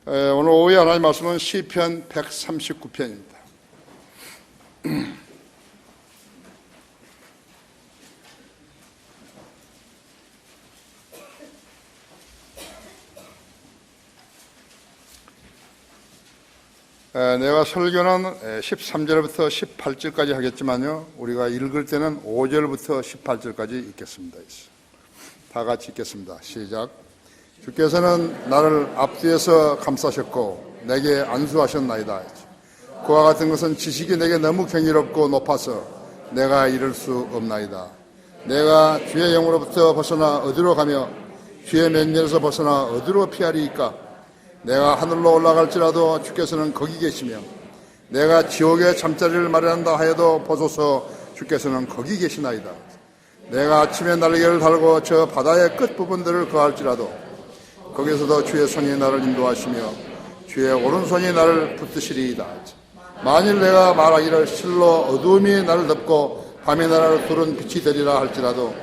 오늘 오후에 하나님 말씀은 시편 139편입니다. 내가 설교는 13절부터 18절까지 하겠지만요, 우리가 읽을 때는 5절부터 18절까지 읽겠습니다. 다 같이 읽겠습니다. 시작. 주께서는 나를 앞뒤에서 감싸셨고 내게 안수하셨나이다. 그와 같은 것은 지식이 내게 너무 경이롭고 높아서 내가 이룰 수 없나이다. 내가 주의 영으로부터 벗어나 어디로 가며 주의 면전에서 벗어나 어디로 피하리이까? 내가 하늘로 올라갈지라도 주께서는 거기 계시며 내가 지옥에 잠자리를 마련한다 하여도 보소서 주께서는 거기 계시나이다. 내가 아침에 날개를 달고 저 바다의 끝부분들을 거할지라도 거기서도 주의 손이 나를 인도하시며 주의 오른손이 나를 붙드시리이다. 만일 내가 말하기를 실로 어두움이 나를 덮고 밤이 나를 두른 빛이 되리라 할지라도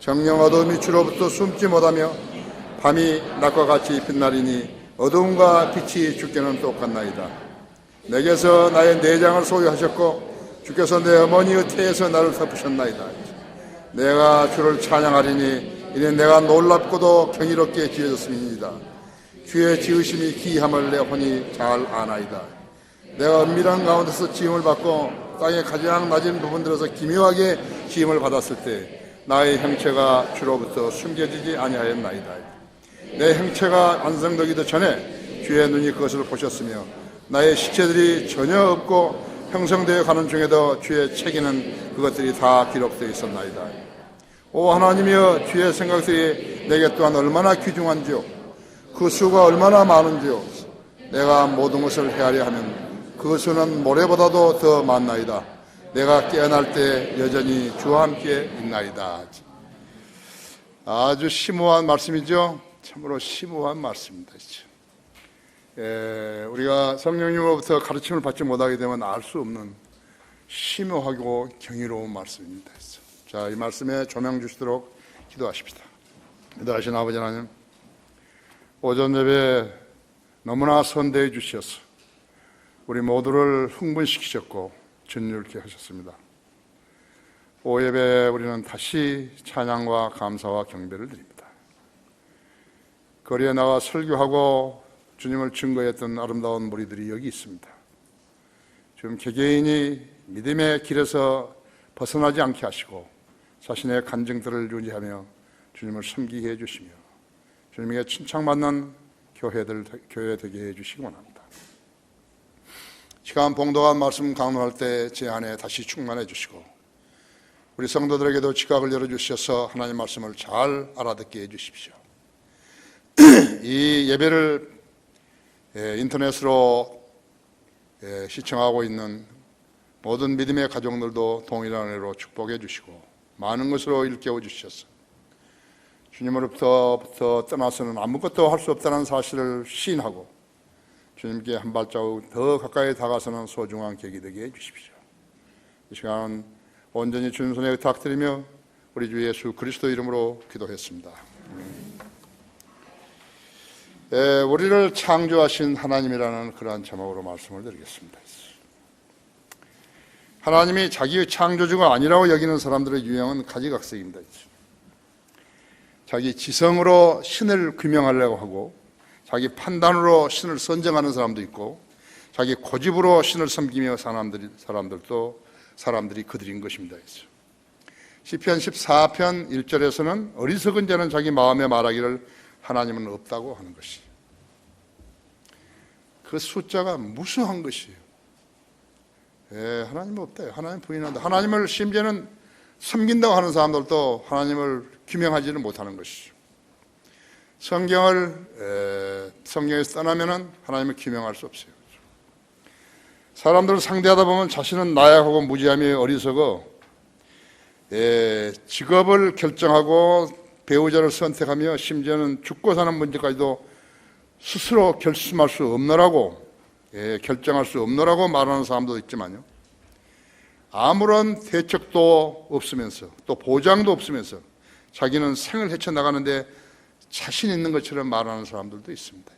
정녕 어두움이 주로부터 숨지 못하며 밤이 낮과 같이 빛나리니 어두움과 빛이 주께는 똑같나이다. 내게서 나의 내장을 소유하셨고 주께서 내 어머니의 태에서 나를 덮으셨나이다. 내가 주를 찬양하리니 이는 내가 놀랍고도 경이롭게 지어졌음이니이다. 주의 지으심이 기이함을 내 혼이 잘 아나이다. 내가 은밀한 가운데서 지음을 받고 땅의 가장 낮은 부분들에서 기묘하게 지음을 받았을 때 나의 형체가 주로부터 숨겨지지 아니하였나이다. 내 형체가 완성되기도 전에 주의 눈이 그것을 보셨으며 나의 시체들이 전혀 없고 형성되어 가는 중에도 주의 책에는 그것들이 다 기록되어 있었나이다. 오 하나님이여, 주의 생각들이 내게 또한 얼마나 귀중한지요, 그 수가 얼마나 많은지요. 내가 모든 것을 헤아려 하면 그 수는 모래보다도 더 많나이다. 내가 깨어날 때 여전히 주와 함께 있나이다. 아주 심오한 말씀이죠. 참으로 심오한 말씀입니다. 우리가 성령님으로부터 가르침을 받지 못하게 되면 알 수 없는 심오하고 경이로운 말씀입니다. 자, 이 말씀에 조명 주시도록 기도하십시다. 기도하신 아버지 하나님, 오전 예배 너무나 선대해 주셔서 우리 모두를 흥분시키셨고 진율케 하셨습니다. 오후 예배 우리는 다시 찬양과 감사와 경배를 드립니다. 거리에 나와 설교하고 주님을 증거했던 아름다운 무리들이 여기 있습니다. 지금 개개인이 믿음의 길에서 벗어나지 않게 하시고 자신의 간증들을 유지하며 주님을 섬기게 해주시며 주님에게 칭찬받는 교회 되게 해주시기 원합니다. 시간 봉독한 말씀 강론할 때 제 안에 다시 충만해 주시고 우리 성도들에게도 지각을 열어주셔서 하나님 말씀을 잘 알아듣게 해주십시오. 이 예배를 인터넷으로 시청하고 있는 모든 믿음의 가족들도 동일한 은혜로 축복해 주시고 많은 것으로 일깨워 주셔서 주님으로부터 떠나서는 아무것도 할 수 없다는 사실을 시인하고 주님께 한 발자국 더 가까이 다가서는 소중한 계기 되게 해주십시오. 이 시간은 온전히 주님 손에 의탁드리며 우리 주 예수 그리스도 이름으로 기도했습니다. 우리를 창조하신 하나님이라는 그러한 제목으로 말씀을 드리겠습니다. 하나님이 자기의 창조주가 아니라고 여기는 사람들의 유형은 가지각색입니다. 자기 지성으로 신을 규명하려고 하고 자기 판단으로 신을 선정하는 사람도 있고 자기 고집으로 신을 섬기며 사람들이 그들인 것입니다. 시편 14편 1절에서는 어리석은 자는 자기 마음에 말하기를 하나님은 없다고 하는 것이, 그 숫자가 무수한 것이에요. 하나님은 없대요. 하나님 부인한다. 하나님을 심지어는 섬긴다고 하는 사람들도 하나님을 규명하지는 못하는 것이죠. 성경에서 떠나면은 하나님을 규명할 수 없어요. 사람들을 상대하다 보면 자신은 나약하고 무지하며 어리석어 직업을 결정하고 배우자를 선택하며 심지어는 죽고 사는 문제까지도 스스로 결심할 수 없노라고 결정할 수 없노라고 말하는 사람도 있지만요, 아무런 대책도 없으면서 또 보장도 없으면서 자기는 생을 헤쳐나가는데 자신 있는 것처럼 말하는 사람들도 있습니다.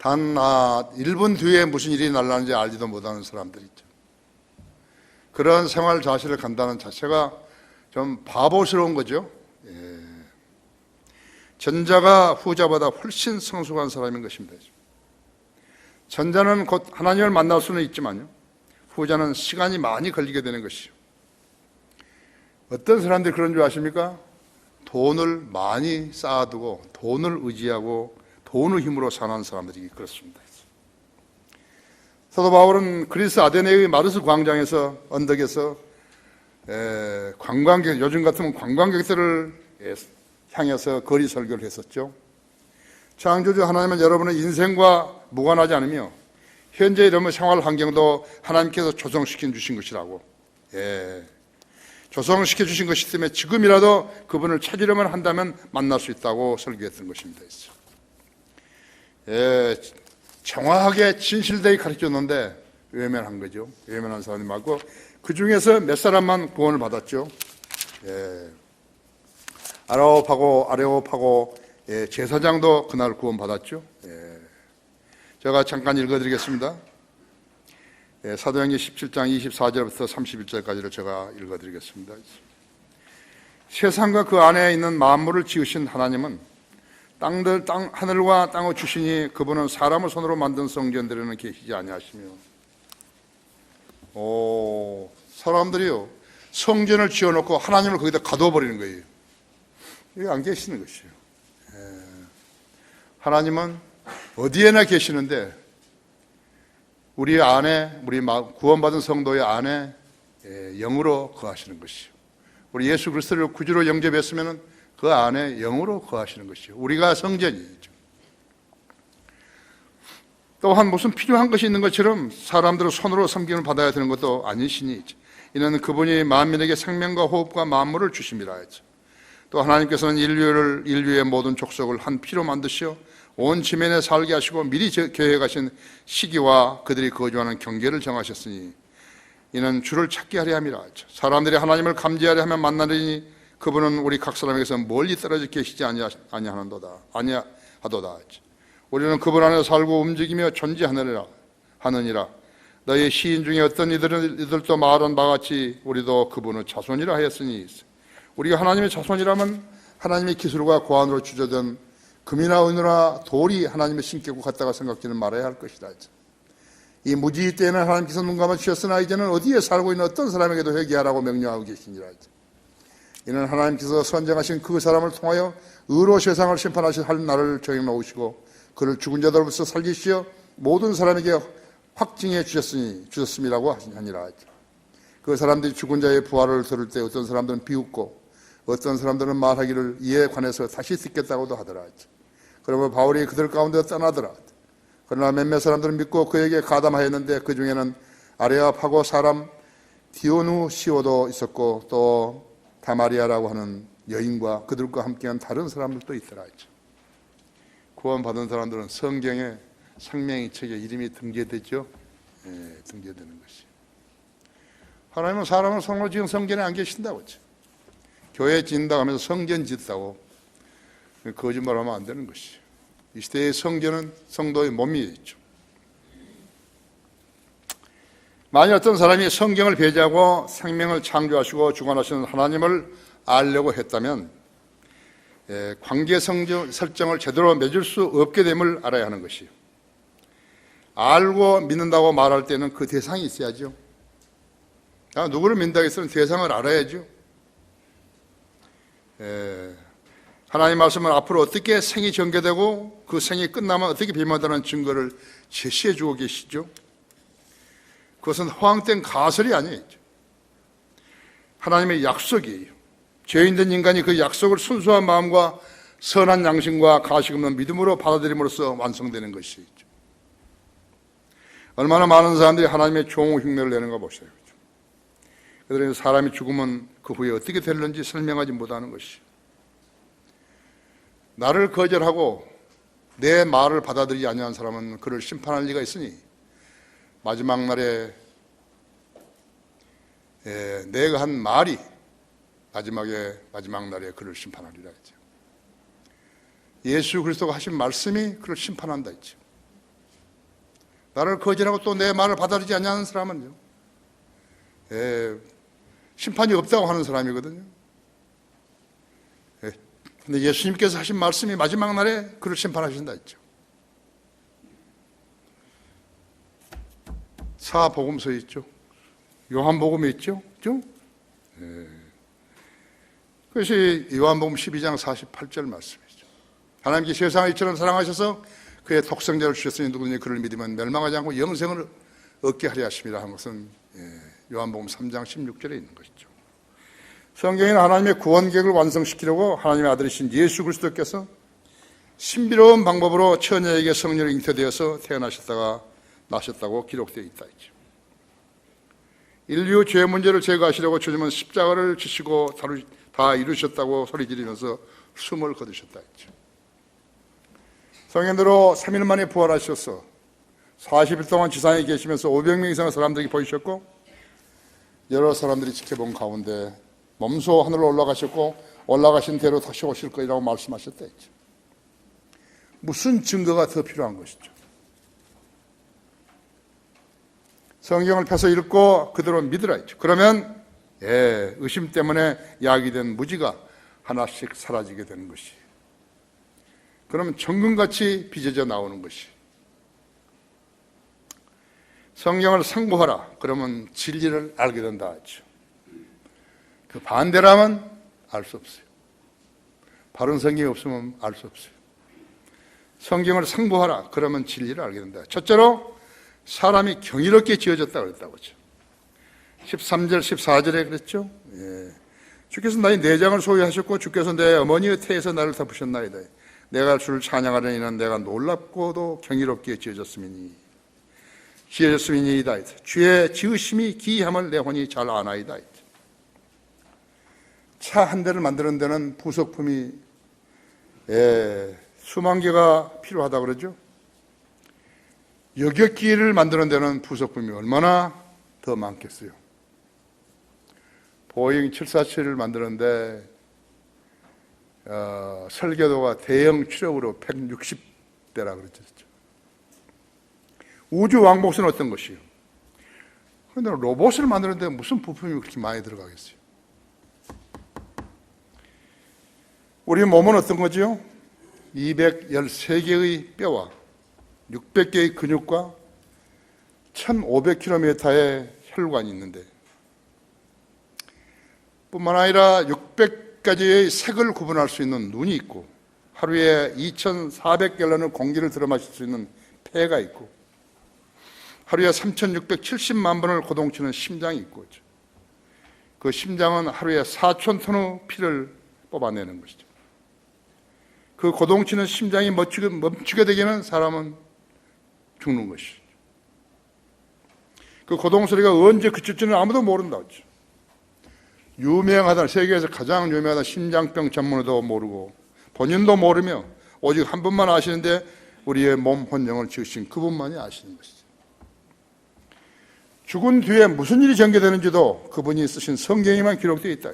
단 1분 뒤에 무슨 일이 날라는지 알지도 못하는 사람들이 있죠. 그런 생활 자세를 간다는 자체가 좀 바보스러운 거죠. 전자가 후자보다 훨씬 성숙한 사람인 것입니다. 전자는 곧 하나님을 만날 수는 있지만요, 후자는 시간이 많이 걸리게 되는 것이죠. 어떤 사람들이 그런 줄 아십니까? 돈을 많이 쌓아두고 돈을 의지하고 돈의 힘으로 사는 사람들이 그렇습니다. 사도 바울은 그리스 아테네의 마르스 광장에서 언덕에서 관광객, 요즘 같으면 관광객들을 향해서 거리 설교를 했었죠. 창조주 하나님은 여러분의 인생과 무관하지 않으며 현재 이러면 생활 환경도 하나님께서 조성시켜 주신 것이라고, 조성시켜 주신 것이기 때문에 지금이라도 그분을 찾으려면 한다면 만날 수 있다고 설교했던 것입니다. 정확하게 진실되게 가르쳤는데 외면한 거죠. 외면한 사람이 많고, 그 중에서 몇 사람만 구원을 받았죠. 아레오파고 제사장도 그날 구원받았죠. 제가 잠깐 읽어드리겠습니다. 사도행전 17장 24절부터 31절까지를 제가 읽어드리겠습니다. 세상과 그 안에 있는 만물을 지으신 하나님은 하늘과 땅의 주시니 그분은 사람의 손으로 만든 성전들에는 계시지 아니하시며. 사람들이요, 성전을 지어놓고 하나님을 거기다 가둬버리는 거예요. 여기 안 계시는 것이에요. 하나님은 어디에나 계시는데 우리 안에, 우리 구원받은 성도의 안에 영으로 거하시는 것이요, 우리 예수 그리스도를 구주로 영접했으면 그 안에 영으로 거하시는 것이요, 우리가 성전이죠. 또한 무슨 필요한 것이 있는 것처럼 사람들을 손으로 섬김을 받아야 되는 것도 아니시니 이는 그분이 만민에게 생명과 호흡과 만물을 주심이라 했죠. 또 하나님께서는 인류의 모든 족속을 한 피로 만드시어 온 지면에 살게 하시고 미리 계획하신 시기와 그들이 거주하는 경계를 정하셨으니 이는 주를 찾게 하려 함이라 하죠. 사람들이 하나님을 감지하려 하면 만나리니 그분은 우리 각 사람에게서 멀리 떨어져 계시지 아니하도다 하죠. 우리는 그분 안에 살고 움직이며 존재하느니라. 너희 시인 중에 어떤 이들도 말한 바같이 우리도 그분의 자손이라 하였으니, 우리가 하나님의 자손이라면 하나님의 기술과 고안으로 주저된 금이나 은이나 돌이 하나님의 신격과 같다고 생각지는 말아야 할 것이다. 이 무지의 때에는 하나님께서 눈 감아주셨으나 이제는 어디에 살고 있는 어떤 사람에게도 회개하라고 명령하고 계시니라. 이는 하나님께서 선정하신 그 사람을 통하여 의로 세상을 심판하실 날을 정해놓으시고 그를 죽은 자들로부터 살리시어 모든 사람에게 확증해 주셨음이라고 하니라. 그 사람들이 죽은 자의 부활을 들을 때 어떤 사람들은 비웃고 어떤 사람들은 말하기를 이에 관해서 다시 듣겠다고도 하더라. 그러면 바울이 그들 가운데 떠나더라. 그러나 몇몇 사람들은 믿고 그에게 가담하였는데 그 중에는 아레아파고 사람 디오누시오도 있었고 또 다마리아라고 하는 여인과 그들과 함께한 다른 사람들도 있더라. 구원받은 사람들은 성경에 생명의 책에 이름이 등재되죠. 등재되는 것이. 하나님은 사람을 손으로 지은 성전에 안 계신다고 했죠. 교회 짓는다고 하면서 성전 짓다고 거짓말하면 안 되는 것이죠. 이 시대의 성전은 성도의 몸이 있죠. 만약 어떤 사람이 성경을 배제하고 생명을 창조하시고 주관하시는 하나님을 알려고 했다면 관계 설정을 제대로 맺을 수 없게 됨을 알아야 하는 것이에요. 알고 믿는다고 말할 때는 그 대상이 있어야죠. 누구를 믿는다고 했으면 대상을 알아야죠. 하나님 말씀은 앞으로 어떻게 생이 전개되고 그 생이 끝나면 어떻게 변화되는 증거를 제시해 주고 계시죠. 그것은 허황된 가설이 아니에요. 하나님의 약속이에요. 죄인된 인간이 그 약속을 순수한 마음과 선한 양심과 가식 없는 믿음으로 받아들임으로써 완성되는 것이죠. 얼마나 많은 사람들이 하나님의 종의 흉내를 내는가 보세요. 그들은 사람이 죽으면 그 후에 어떻게 될는지 설명하지 못하는 것이죠. 나를 거절하고 내 말을 받아들이지 아니한 사람은 그를 심판할 리가 있으니 마지막 날에 내가 한 말이 마지막 날에 그를 심판하리라 했죠. 예수 그리스도가 하신 말씀이 그를 심판한다 했죠. 나를 거절하고 또 내 말을 받아들이지 않냐는 사람은요, 심판이 없다고 하는 사람이거든요. 근데 예수님께서 하신 말씀이 마지막 날에 그를 심판하신다 했죠. 사복음서에 있죠. 요한복음에 있죠. 그죠? 그것이 요한복음 12장 48절 말씀이죠. 하나님께서 세상을 이처럼 사랑하셔서 그의 독생자를 주셨으니 누구든지 그를 믿으면 멸망하지 않고 영생을 얻게 하려 하심이라 한 것은 요한복음 3장 16절에 있는 것이죠. 성경에는 하나님의 구원 계획을 완성시키려고 하나님의 아들이신 예수 그리스도께서 신비로운 방법으로 처녀에게 성령으로 잉태되어서 태어나셨다가 나셨다고 기록되어 있다 했죠. 인류 죄 문제를 제거하시려고 주님은 십자가를 지시고 다 이루셨다고 소리 지르면서 숨을 거두셨다 했죠. 성경대로 3일 만에 부활하셔서 40일 동안 지상에 계시면서 500명 이상의 사람들에게 보이셨고 여러 사람들이 지켜본 가운데 몸소 하늘로 올라가셨고 올라가신 대로 다시 오실 거라고 말씀하셨다 했죠. 무슨 증거가 더 필요한 것이죠? 성경을 펴서 읽고 그대로 믿으라 했죠. 그러면 의심 때문에 야기된 무지가 하나씩 사라지게 되는 것이, 그러면 정금같이 빚어져 나오는 것이, 성경을 상고하라 그러면 진리를 알게 된다 했죠. 그 반대라면 알 수 없어요. 바른 성경이 없으면 알 수 없어요. 성경을 상고하라 그러면 진리를 알게 된다. 첫째로 사람이 경이롭게 지어졌다고 그랬다고 하죠. 13절 14절에 그랬죠. 주께서 나의 내장을 소유하셨고 주께서 내 어머니의 태에서 나를 덮으셨나이다. 내가 주를 찬양하려는 이는 내가 놀랍고도 경이롭게 지어졌음이니이다. 주의 지으심이 기이함을 내 혼이 잘 아나이다. 차 한 대를 만드는 데는 부속품이 수만 개가 필요하다 그러죠. 여객기를 만드는 데는 부속품이 얼마나 더 많겠어요. 보잉 747을 만드는데 설계도가 대형 추력으로 160대라 그랬죠. 우주 왕복선은 어떤 것이요? 그런데 로봇을 만드는데 무슨 부품이 그렇게 많이 들어가겠어요? 우리 몸은 어떤 거죠? 213개의 뼈와 600개의 근육과 1500km의 혈관이 있는데, 뿐만 아니라 600가지의 색을 구분할 수 있는 눈이 있고 하루에 2400갤런의 공기를 들어 마실 수 있는 폐가 있고 하루에 3670만 번을 고동치는 심장이 있고, 그 심장은 하루에 4000톤의 피를 뽑아내는 것이죠. 그 고동치는 심장이 멈추게 되기는 사람은 죽는 것이죠. 그 고동소리가 언제 그칠지는 아무도 모른다. 유명하다, 세계에서 가장 유명하다 심장병 전문의도 모르고 본인도 모르며 오직 한 분만 아시는데 우리의 몸 혼령을 지으신 그분만이 아시는 것이죠. 죽은 뒤에 무슨 일이 전개되는지도 그분이 쓰신 성경에만 기록되어 있다.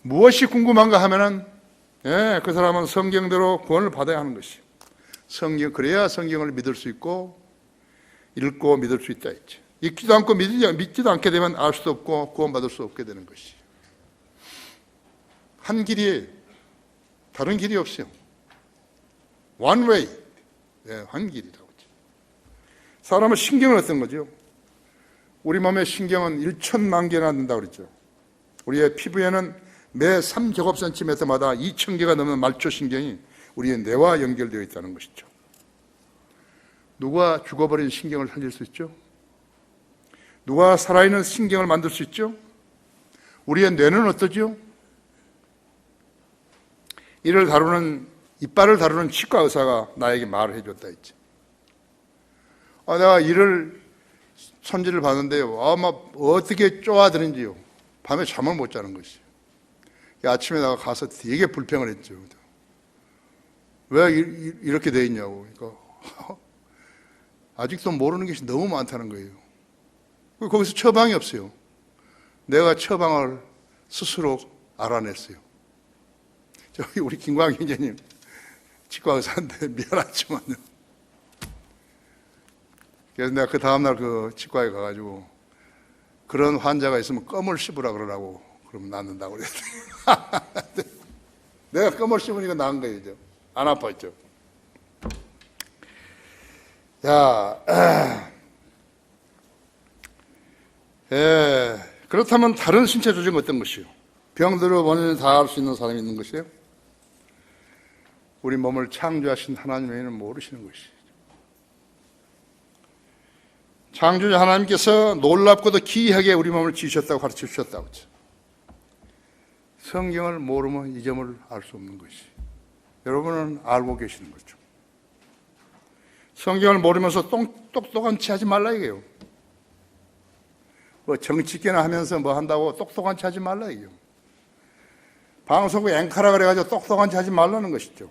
무엇이 궁금한가 하면은 그 사람은 성경대로 구원을 받아야 하는 것이, 그래야 성경을 믿을 수 있고 읽고 믿을 수 있다 했죠. 읽지도 않고 믿지도 않게 되면 알 수도 없고 구원받을 수 없게 되는 것이, 한 길이에요. 다른 길이 없어요. One way. 한 길이라고 하죠. 사람은 신경은 어떤 거죠? 우리 몸의 신경은 1천만 개나 된다고 그랬죠. 우리의 피부에는 매 3제곱센티미터마다 2,000개가 넘는 말초신경이 우리의 뇌와 연결되어 있다는 것이죠. 누가 죽어버린 신경을 살릴 수 있죠? 누가 살아있는 신경을 만들 수 있죠? 우리의 뇌는 어떠죠? 이빨을 다루는 치과 의사가 나에게 말을 해줬다 했지. 내가 손질을 받는데요. 어떻게 쪼아드는지요. 밤에 잠을 못 자는 것이요. 아침에 내가 가서 되게 불평을 했죠. 왜 이렇게 돼 있냐고. 그러니까 아직도 모르는 것이 너무 많다는 거예요. 거기서 처방이 없어요. 내가 처방을 스스로 알아냈어요. 저기 우리 김광희 형제님 치과 의사인데 미안하지만요. 그래서 내가 그 다음날 그 치과에 가가지고 그런 환자가 있으면 껌을 씹으라 그러라고 그러면 낫는다고 그랬더니 내가 껌을 씹으니까 나은 거예요. 안 아팠죠. 자, 그렇다면 다른 신체 조직은 어떤 것이요? 병들의 원인을 다 알 수 있는 사람이 있는 것이에요? 우리 몸을 창조하신 하나님 외에는 모르시는 것이죠. 창조자 하나님께서 놀랍고도 기이하게 우리 몸을 지으셨다고 가르쳐 주셨다고 했죠. 성경을 모르면 이 점을 알 수 없는 것이. 여러분은 알고 계시는 거죠. 성경을 모르면서 똑똑한 체 하지 말라 이게요. 뭐 정치계나 하면서 뭐 한다고 똑똑한 체 하지 말라 이게요. 방송국 앵커라 그래가지고 똑똑한 체 하지 말라는 것이죠.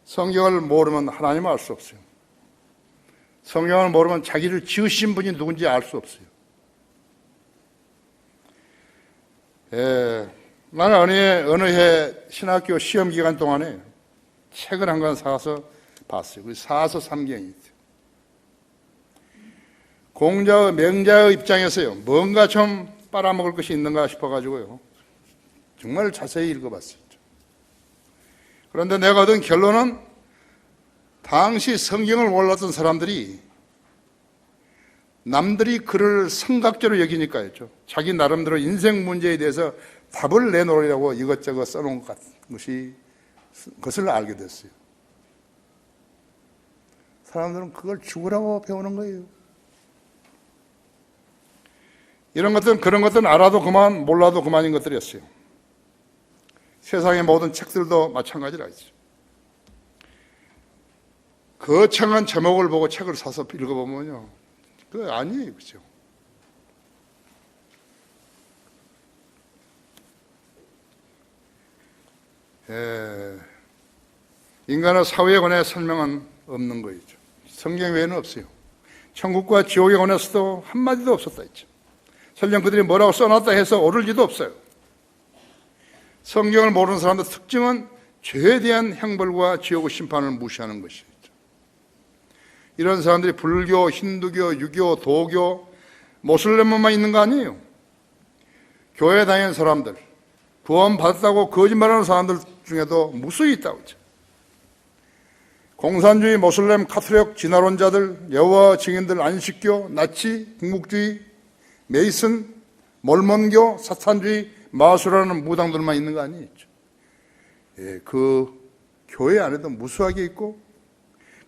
성경을 모르면 하나님을 알 수 없어요. 성경을 모르면 자기를 지으신 분이 누군지 알 수 없어요. 나는 어느 해 신학교 시험 기간 동안에 책을 한 권 사서 봤어요. 그 사서 삼경이 있어요. 공자의 명자의 입장에서요, 뭔가 좀 빨아먹을 것이 있는가 싶어가지고요, 정말 자세히 읽어봤어요. 그런데 내가 얻은 결론은 당시 성경을 몰랐던 사람들이 남들이 그를 성각제로 여기니까였죠. 자기 나름대로 인생 문제에 대해서 답을 내놓으려고 이것저것 써놓은 것을 알게 됐어요. 사람들은 그걸 죽으라고 배우는 거예요. 이런 것들은 그런 것들은 알아도 그만 몰라도 그만인 것들이었어요. 세상의 모든 책들도 마찬가지라 했죠. 거창한 제목을 보고 책을 사서 읽어보면요, 그거 아니에요. 그죠? 인간의 사회에 관해 설명은 없는 거죠. 성경 외에는 없어요. 천국과 지옥에 관해서도 한마디도 없었다 했죠. 설령 그들이 뭐라고 써놨다 해서 오를 리도 없어요. 성경을 모르는 사람들 특징은 죄에 대한 형벌과 지옥의 심판을 무시하는 것이죠. 이런 사람들이 불교, 힌두교, 유교, 도교, 모슬렘만 있는 거 아니에요. 교회 다니는 사람들, 구원 받았다고 거짓말하는 사람들 중에도 무수히 있다고 했죠. 공산주의, 모슬렘, 카톨릭, 진화론자들, 여호와 증인들, 안식교, 나치, 궁극주의, 메이슨, 몰몬교, 사탄주의, 마수라는 무당들만 있는 거 아니겠죠. 그 교회 안에도 무수하게 있고,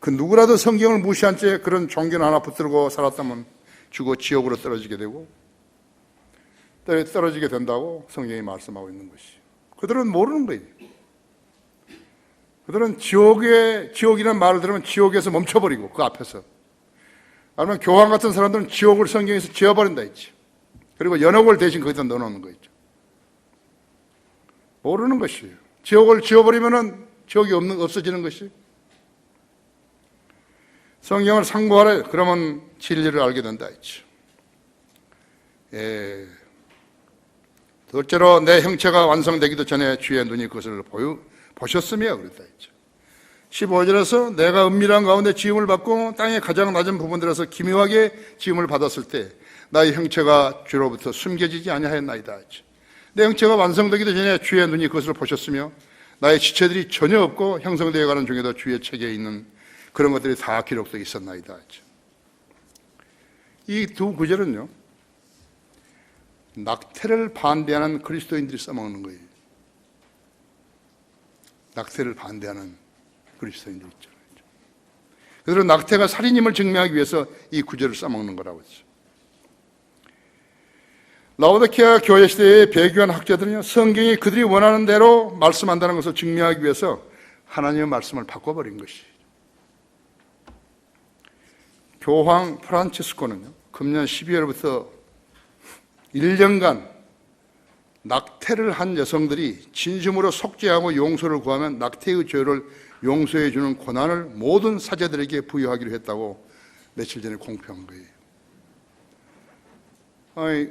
그 누구라도 성경을 무시한 채 그런 종교는 하나 붙들고 살았다면 죽어 지옥으로 떨어지게 되고, 떨어지게 된다고 성경이 말씀하고 있는 것이죠. 그들은 모르는 거예요. 그들은 지옥이라는 말을 들으면 지옥에서 멈춰버리고, 그 앞에서. 아니면 교황 같은 사람들은 지옥을 성경에서 지어버린다 했지. 그리고 연옥을 대신 거기다 넣어놓는 거 있죠. 모르는 것이에요. 지옥을 지어버리면은 지옥이 없어지는 것이. 성경을 상고하래. 그러면 진리를 알게 된다 했죠. 둘째로 내 형체가 완성되기도 전에 주의 눈이 그것을 보셨으며 그랬다 했죠. 15절에서 내가 은밀한 가운데 지음을 받고 땅의 가장 낮은 부분들에서 기묘하게 지음을 받았을 때 나의 형체가 주로부터 숨겨지지 아니하였나이다 했죠. 내 형체가 완성되기도 전에 주의 눈이 그것을 보셨으며 나의 지체들이 전혀 없고 형성되어 가는 중에도 주의 책에 있는 그런 것들이 다 기록되어 있었나이다 했죠. 이 두 구절은요, 낙태를 반대하는 그리스도인들이 써먹는 거예요. 낙태를 반대하는 그리스도인들 있잖아요. 그들은 낙태가 살인임을 증명하기 위해서 이 구절을 써먹는 거라고 했죠. 라오디게아 교회 시대의 배교한 학자들은요, 성경이 그들이 원하는 대로 말씀한다는 것을 증명하기 위해서 하나님의 말씀을 바꿔버린 것이에요. 교황 프란치스코는요, 금년 12월부터 1년간 낙태를 한 여성들이 진심으로 속죄하고 용서를 구하면 낙태의 죄를 용서해 주는 권한을 모든 사제들에게 부여하기로 했다고 며칠 전에 공표한 거예요. 아니,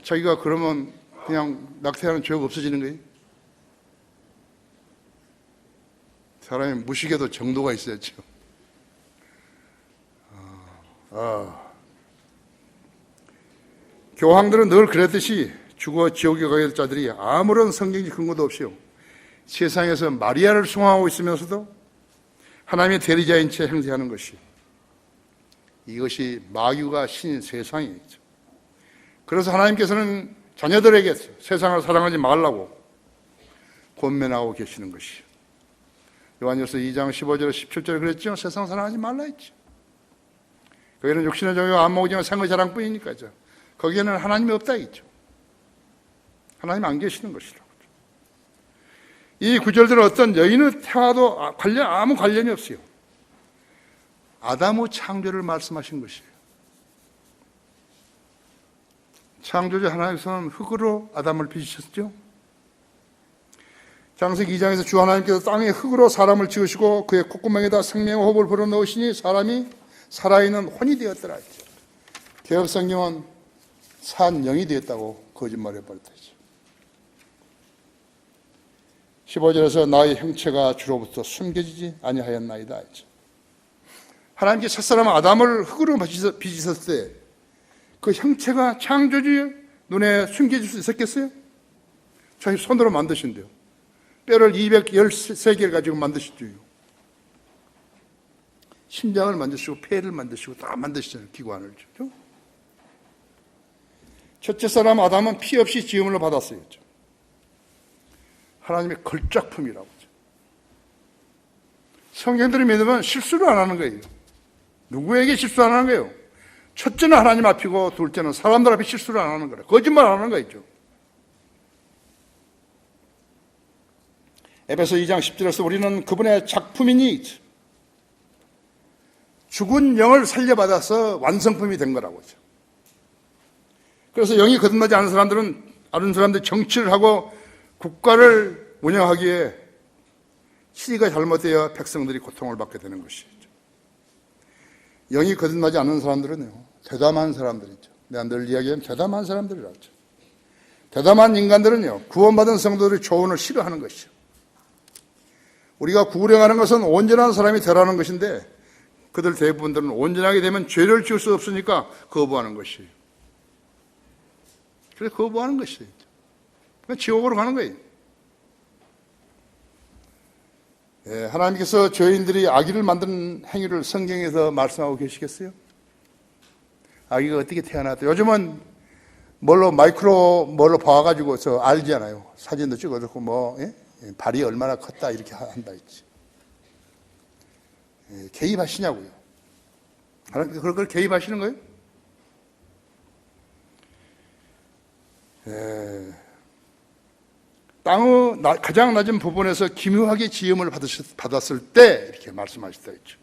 자기가 그러면 그냥 낙태하는 죄가 없어지는 거예요? 사람이 무식에도 정도가 있어야죠. 교황들은 늘 그랬듯이 죽어 지옥에 가게 될 자들이 아무런 성경적 근거도 없이요, 세상에서 마리아를 숭앙하고 있으면서도 하나님의 대리자인 채 행세하는 것이, 이것이 마귀가 신인 세상이죠. 그래서 하나님께서는 자녀들에게 세상을 사랑하지 말라고 권면하고 계시는 것이요, 요한일서 2장 15절 17절에 그랬죠. 세상 사랑하지 말라 했죠. 거기는 육신의 정욕, 안목이지만 생의 자랑뿐이니까죠. 거기에는 하나님이 없다 했죠. 하나님 안 계시는 것이라고. 이 구절들은 어떤 여인의 태화도 아무 관련이 없어요. 아담의 창조를 말씀하신 것이에요. 창조주 하나님께서는 흙으로 아담을 빚으셨죠. 창세기 2장에서 주 하나님께서 땅에 흙으로 사람을 지으시고 그의 콧구멍에다 생명의 호흡을 불어넣으시니 사람이 살아있는 혼이 되었더라 했죠. 개혁성경은 산 영이 되었다고 거짓말해 버렸죠. 15절에서 나의 형체가 주로부터 숨겨지지 아니하였나이다 했죠. 하나님께 첫사람 아담을 흙으로 빚으셨을 때 그 형체가 창조주의 눈에 숨겨질 수 있었겠어요? 자기 손으로 만드신대요. 뼈를 213개를 가지고 만드시죠. 심장을 만드시고 폐를 만드시고 다 만드시잖아요. 기관을. 그렇죠? 첫째 사람 아담은 피 없이 지음을 받았어요. 그렇죠? 하나님의 걸작품이라고. 성경들이 믿으면 실수를 안 하는 거예요. 누구에게 실수 안 하는 거예요? 첫째는 하나님 앞이고 둘째는 사람들 앞에 실수를 안 하는 거예요. 거짓말 안 하는 거죠. 에베소 2장 10절에서 우리는 그분의 작품이니 죽은 영을 살려받아서 완성품이 된 거라고 하죠. 그래서 영이 거듭나지 않은 사람들이 정치를 하고 국가를 운영하기에 시기가 잘못되어 백성들이 고통을 받게 되는 것이죠. 영이 거듭나지 않는 사람들은요, 대담한 사람들이죠. 내가 늘 이야기하면 대담한 사람들이라죠. 대담한 인간들은요, 구원받은 성도들의 조언을 싫어하는 것이죠. 우리가 구원하는 것은 온전한 사람이 되라는 것인데 그들 대부분들은 온전하게 되면 죄를 지을 수 없으니까 거부하는 것이에요. 그래서 거부하는 것이에요. 그러니까 지옥으로 가는 거예요. 예, 하나님께서 죄인들이 악의를 만드는 행위를 성경에서 말씀하고 계시겠어요? 아기가 어떻게 태어났다. 요즘은 뭘로 봐가지고 알잖아요. 사진도 찍어놓고 예? 발이 얼마나 컸다 이렇게 한다 했지. 예, 개입하시냐고요. 하나님께서 그걸 개입하시는 거예요? 예, 땅의 가장 낮은 부분에서 기묘하게 지음을 받았을 때 이렇게 말씀하셨다 했죠.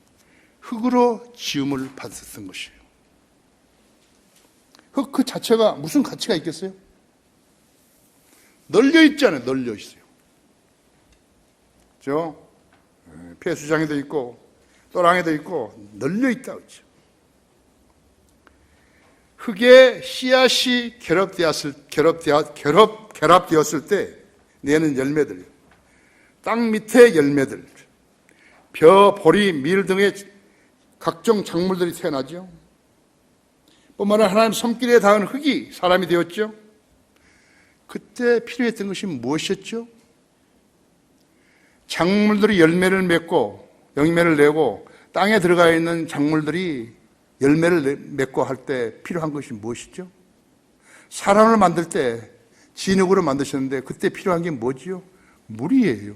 흙으로 지음을 받았던 것이에요. 흙 그 자체가 무슨 가치가 있겠어요? 널려 있잖아요. 널려 있어요. 그렇죠? 폐수장에도 있고 또랑에도 있고 널려 있다 그렇죠. 흙에 씨앗이 결합되었을 때 내는 열매들, 땅 밑에 열매들, 벼, 보리, 밀 등의 각종 작물들이 태어나죠. 뿐만 아니라 하나님 손길에 닿은 흙이 사람이 되었죠. 그때 필요했던 것이 무엇이었죠? 작물들이 열매를 맺고 열매를 내고 땅에 들어가 있는 작물들이 열매를 맺고 할 때 필요한 것이 무엇이죠? 사람을 만들 때 진흙으로 만드셨는데 그때 필요한 게 뭐지요? 물이에요.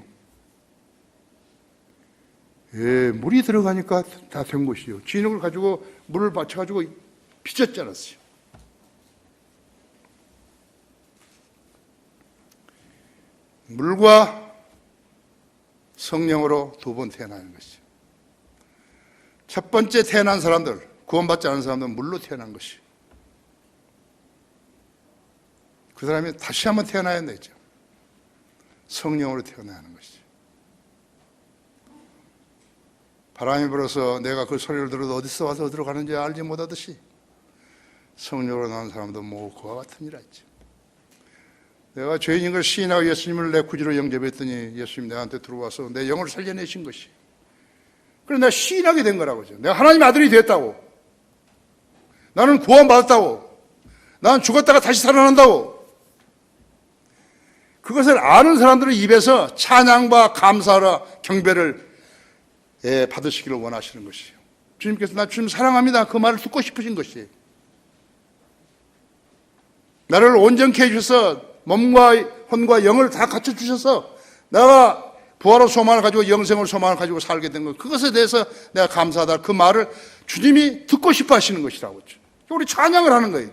예, 물이 들어가니까 다 된 것이요. 진흙을 가지고 물을 받쳐가지고 빚었지 않았어요. 물과 성령으로 두 번 태어나는 것이죠. 첫 번째 태어난 사람들, 구원받지 않은 사람들은 물로 태어난 것이요. 그 사람이 다시 한번 태어나야 되죠. 성령으로 태어나야 하는 것이죠. 바람이 불어서 내가 그 소리를 들어도 어디서 와서 어디로 가는지 알지 못하듯이 성령으로 나온 사람도 뭐 그와 같으니라 했죠. 내가 죄인인 걸 시인하고 예수님을 내 구주로 영접했더니 예수님 내한테 들어와서 내 영을 살려내신 것이. 그래서 내가 시인하게 된 거라고죠. 내가 하나님 아들이 됐다고. 나는 구원받았다고. 나는 죽었다가 다시 살아난다고. 그것을 아는 사람들의 입에서 찬양과 감사와 경배를 받으시기를 원하시는 것이에요. 주님께서 나 주님 사랑합니다. 그 말을 듣고 싶으신 것이에요. 나를 온전케 해주셔서 몸과 혼과 영을 다 갖춰주셔서 내가 부활의 소망을 가지고 영생을 소망을 가지고 살게 된 것, 그것에 대해서 내가 감사하다. 그 말을 주님이 듣고 싶어 하시는 것이라고. 우리 찬양을 하는 거예요.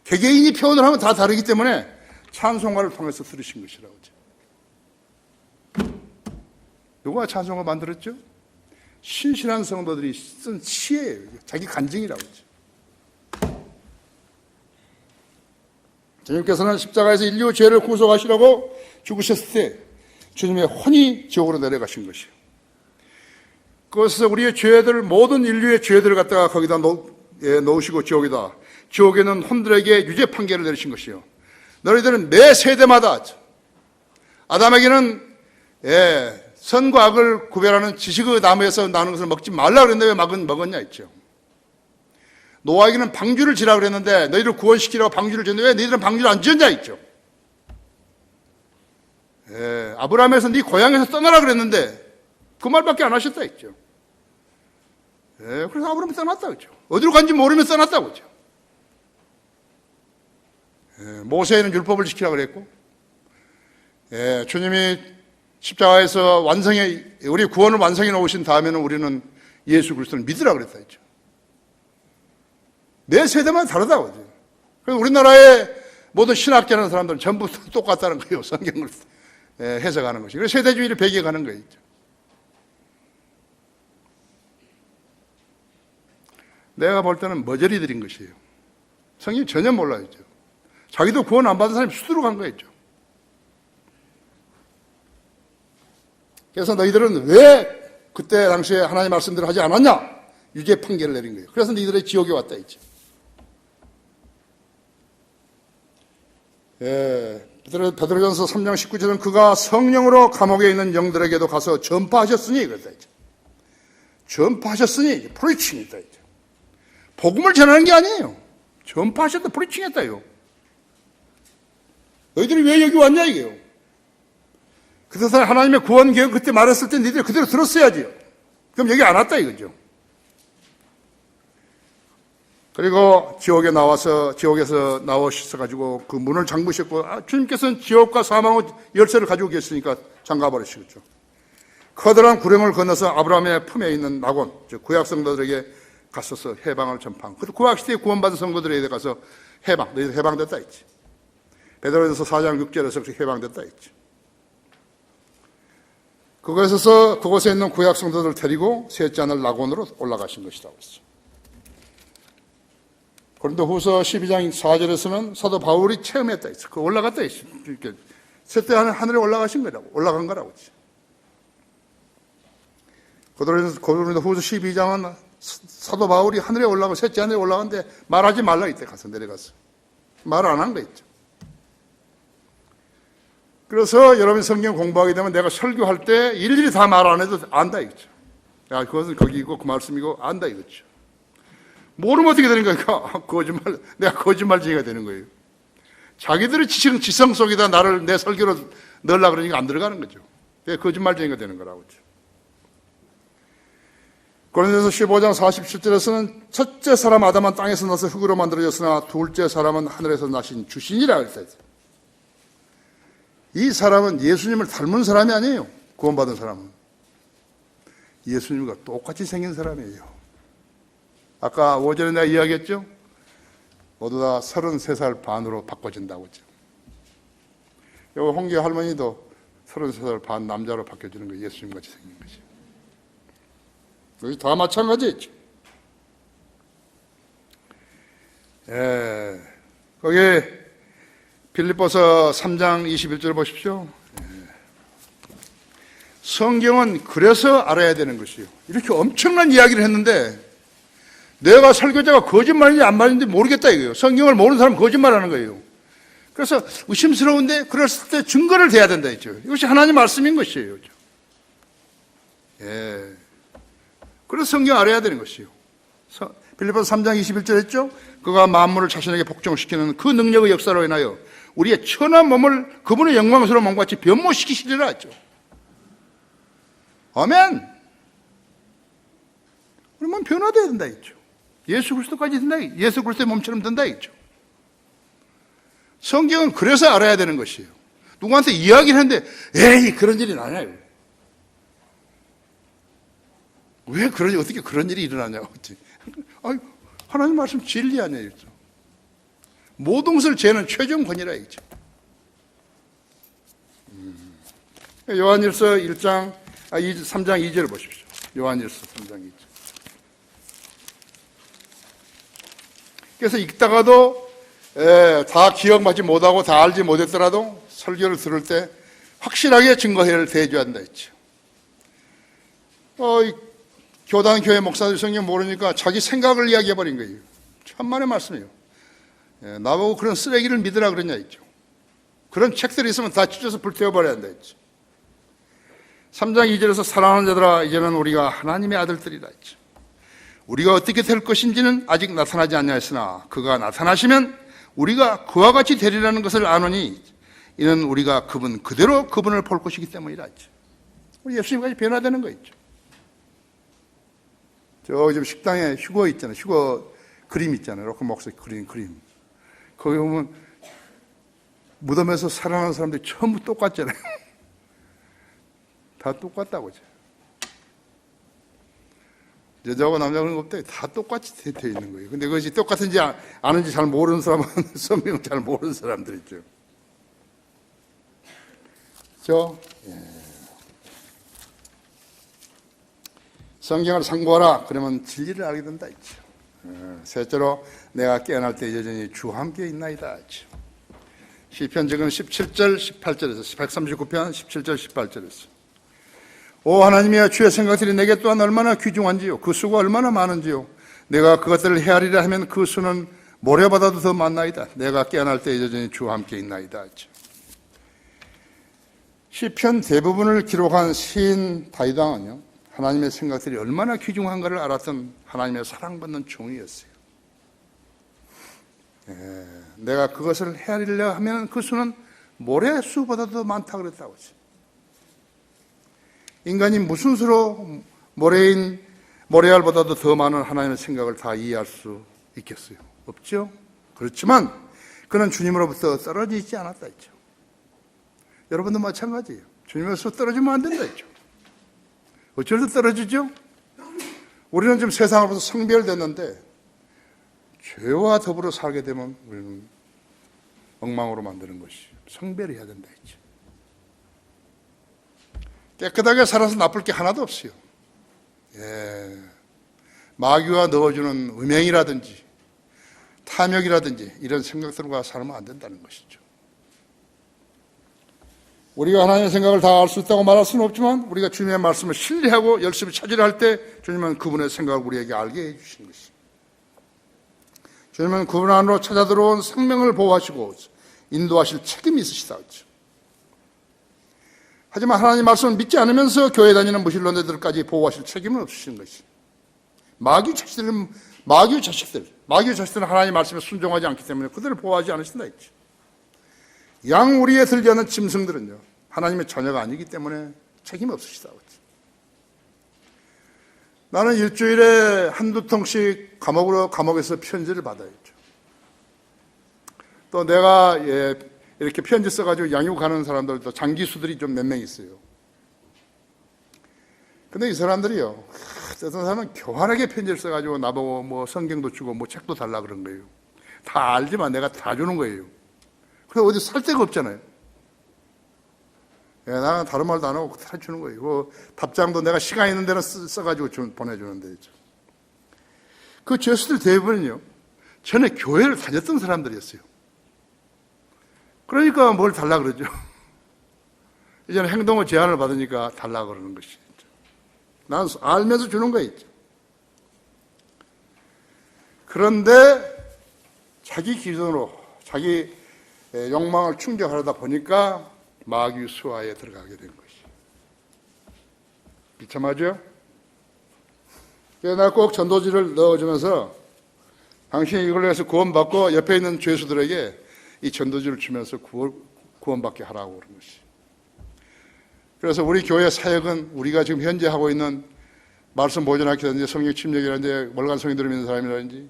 개개인이 표현을 하면 다 다르기 때문에 찬송가를 통해서 들으신 것이라고. 누가 찬송가 만들었죠? 신실한 성도들이 쓴 시예요. 자기 간증이라고. 주님께서는 십자가에서 인류 죄를 구속하시려고 죽으셨을 때 주님의 혼이 지옥으로 내려가신 것이에요. 그것에서 우리의 죄들, 모든 인류의 죄들을 갖다가 거기다 놓으시고 지옥에는 혼들에게 유죄 판결을 내리신 것이에요. 너희들은 매 세대마다 아담에게는 선과 악을 구별하는 지식의 나무에서 나는 것을 먹지 말라 그랬는데 왜 먹었냐 했죠. 노아에게는 방주를 지라 그랬는데 너희를 구원시키라고 방주를 지었는데 왜 너희들은 방주를 안 지었냐 했죠. 아브라함에서 네 고향에서 떠나라 그랬는데 그 말밖에 안 하셨다 했죠. 그래서 아브라함이 떠났다 그죠. 어디로 간지 모르면 떠났다고 그죠. 모세에는 율법을 지키라 그랬고, 주님이 십자가에서 우리 구원을 완성해 놓으신 다음에는 우리는 예수 그리스도를 믿으라 그랬다 했죠. 내 세대만 다르다고 그죠. 그래서 우리나라의 모든 신학자라는 사람들은 전부 똑같다는 거예요. 성경을 해석하는 것이. 그래서 세대주의를 배격하는 거예요. 내가 볼 때는 머저리 들인 것이에요. 성경 전혀 몰라요. 자기도 구원 안 받은 사람이 수두룩 한 거였죠. 그래서 너희들은 왜 그때 당시에 하나님 말씀대로 하지 않았냐? 유죄 판결을 내린 거예요. 그래서 너희들의 지옥에 왔다 했죠. 베드로전서 3장 19절은 그가 성령으로 감옥에 있는 영들에게도 가서 전파하셨으니 그랬다 했죠. 전파하셨으니 프리칭했다 했죠. 복음을 전하는 게 아니에요. 전파하셨다 프리칭했다요. 너희들이 왜 여기 왔냐 이게요. 그래서 하나님의 구원 계획 그때 말했을 때 너희들이 그대로 들었어야지요. 그럼 여기 안 왔다 이거죠. 그리고 지옥에서 나오셔가지고 그 문을 잠그셨고, 주님께서는 지옥과 사망의 열쇠를 가지고 계시니까 잠가버리시겠죠. 커다란 구령을 건너서 아브라함의 품에 있는 낙원, 즉 구약 성도들에게 갔어서 해방을 전파한. 그 구약 시대에 구원받은 성도들에게 가서 너희들 해방됐다 했지. 베드로전서 4장 6절에서 해방됐다 했지. 그곳에 있는 구약 성도들을 데리고 셋째 하늘 낙원으로 올라가신 것이라고 했어. 고린도후서 12장 4절에서는 사도 바울이 체험했다 했어. 그 올라갔다 했어. 이렇게 셋째 하늘에 올라가신 거라고, 올라간 거라고 했지. 고린도후서 12장은 사도 바울이 하늘에 올라가고 셋째 하늘에 올라갔는데 말하지 말라 이때 가서 내려가서 말을 안 한 거 있죠. 그래서 여러분 성경 공부하게 되면 내가 설교할 때 일일이 다 말 안 해도 안다 이거죠. 야, 그것은 거기고 그 말씀이고 안다 이거죠. 모르면 어떻게 되는 거니까 내가 거짓말쟁이가 되는 거예요. 자기들의 지성 속에다 내 설교로 넣으려고 그러니까 안 들어가는 거죠. 내가 거짓말쟁이가 되는 거라고 그죠. 고린도서 15장 47절에서는 첫째 사람 아담은 땅에서 나서 흙으로 만들어졌으나 둘째 사람은 하늘에서 나신 주신이라 했어요. 이 사람은 예수님을 닮은 사람이 아니에요. 구원받은 사람은 예수님과 똑같이 생긴 사람이에요. 아까 5절에 내가 이야기했죠? 모두 다 33살 반으로 바꿔진다고 했죠. 여기 홍기 할머니도 33살 반 남자로 바뀌어지는 거예요. 예수님같이 생긴 것이. 여기 다 마찬가지였죠. 거기 빌립보서 3장 21절 보십시오. 성경은 그래서 알아야 되는 것이에요. 이렇게 엄청난 이야기를 했는데 내가 설교자가 거짓말인지 안 말인지 모르겠다 이거예요. 성경을 모르는 사람은 거짓말하는 거예요. 그래서 의심스러운데 그랬을 때 증거를 대야 된다 했죠. 이것이 하나님 말씀인 것이에요. 그래서 성경 알아야 되는 것이에요. 빌립보서 3장 21절 했죠? 그가 만물을 자신에게 복종시키는 그 능력의 역사로 인하여 우리의 천한 몸을 그분의 영광스러운 몸과 같이 변모시키시리라 했죠. 아멘. 우리 몸 변화되어야 된다 했죠. 예수 그리스도까지 된다. 예수 그리스도의 몸처럼 된다 했죠. 성경은 그래서 알아야 되는 것이에요. 누구한테 이야기를 하는데 에이 그런 일이 나냐요. 왜 어떻게 그런 일이 일어나냐고. 아니, 하나님 말씀 진리 아니에요. 모든 것을 죄는 최종 권위라 했죠. 요한일서 3장 2절을 보십시오. 요한일서 3장 2절. 그래서 읽다가도 다 기억하지 못하고 다 알지 못했더라도 설교를 들을 때 확실하게 증거해를 대줘야 한다 했죠. 교단 교회 목사들이 성경 모르니까 자기 생각을 이야기해버린 거예요. 천만의 말씀이에요. 나보고 그런 쓰레기를 믿으라 그러냐 했죠. 그런 책들이 있으면 다 찢어서 불태워버려야 한다 했죠. 3장 2절에서 사랑하는 자들아 이제는 우리가 하나님의 아들들이라 했죠. 우리가 어떻게 될 것인지는 아직 나타나지 않냐했으나 그가 나타나시면 우리가 그와 같이 되리라는 것을 아노니 이는 우리가 그대로 그분을 볼 것이기 때문이라 했죠. 우리 예수님까지 변화되는 거 있죠. 지금 식당에 휴거 있잖아요. 휴거 그림 있잖아요. 로크 목사 그림. 거기 보면 무덤에서 살아난 사람들이 전부 똑같잖아요. 다 똑같다고. 여자하고 남자 그런 거 없다. 다 똑같이 되어 있는 거예요. 근데 그것이 똑같은지 아는지 잘 모르는 사람은 성경 잘 모르는 사람들 있죠. 성경을 상고하라. 그러면 진리를 알게 된다 했죠. 셋째로 내가 깨어날 때 여전히 주와 함께 있나이다 했죠. 시편 지금 17절 18절에서 139편 17절 18절에서 오 하나님이여 주의 생각들이 내게 또한 얼마나 귀중한지요 그 수가 얼마나 많은지요 내가 그것들을 헤아리라 하면 그 수는 모래보다도 더 많나이다. 내가 깨어날 때 여전히 주와 함께 있나이다 했죠. 시편 대부분을 기록한 시인 다윗왕은요 하나님의 생각들이 얼마나 귀중한가를 알았던 하나님의 사랑받는 종이었어요. 내가 그것을 헤아리려 하면 그 수는 모래수보다도 더 많다고 그랬다고 했어요. 인간이 무슨 수로 모래알보다도 더 많은 하나님의 생각을 다 이해할 수 있겠어요? 없죠? 그렇지만 그는 주님으로부터 떨어지지 않았다 했죠. 여러분도 마찬가지예요. 주님으로부터 떨어지면 안 된다 했죠. 어째서 떨어지죠? 우리는 지금 세상으로부터 성별됐는데 죄와 더불어 살게 되면 우리는 엉망으로 만드는 것이 성별해야 된다 했죠. 깨끗하게 살아서 나쁠 게 하나도 없어요. 마귀가 넣어주는 음행이라든지 탐욕이라든지 이런 생각들과 살면 안 된다는 것이죠. 우리가 하나님의 생각을 다 알 수 있다고 말할 수는 없지만 우리가 주님의 말씀을 신뢰하고 열심히 찾으려 할 때 주님은 그분의 생각을 우리에게 알게 해주시는 것입니다. 주님은 그분 안으로 찾아 들어온 생명을 보호하시고 인도하실 책임이 있으시다. 하지만 하나님 말씀을 믿지 않으면서 교회 다니는 무신론자들까지 보호하실 책임은 없으시는 것이. 마귀 자식들은 하나님 말씀에 순종하지 않기 때문에 그들을 보호하지 않으신다 했지. 양 우리에 들지 않는 짐승들은요 하나님의 자녀가 아니기 때문에 책임 없으시다 했지. 나는 일주일에 한두 통씩 감옥에서 편지를 받아야죠. 또 내가 이렇게 편지 써가지고 양육하는 사람들도 장기수들이 좀 몇 명 있어요. 근데 이 사람들이요, 어떤 사람은 교활하게 편지를 써가지고 나보고 뭐 성경도 주고 뭐 책도 달라 그런 거예요. 다 알지만 내가 다 주는 거예요. 그래서 어디 살 데가 없잖아요. 나는 다른 말도 안 하고 다 주는 거예요. 그 답장도 내가 시간 있는 데는 써가지고 보내주는데. 그 죄수들 대부분은요, 전에 교회를 다녔던 사람들이었어요. 그러니까 뭘 달라 그러죠. 이제는 행동의 제한을 받으니까 달라 그러는 것이죠. 난 알면서 주는 거 있죠. 그런데 자기 기준으로 자기 욕망을 충족하려다 보니까 마귀 수하에 들어가게 된 것이. 비참하죠? 그래서 내가 꼭 전도지를 넣어주면서 당신이 이걸로 해서 구원받고 옆에 있는 죄수들에게 이 전도지를 주면서 구원받게 하라고 그런 것이. 그래서 우리 교회 사역은 우리가 지금 현재 하고 있는 말씀 보존학교라든지 성령 침략이라든지 월간 성인들을 믿는 사람이라든지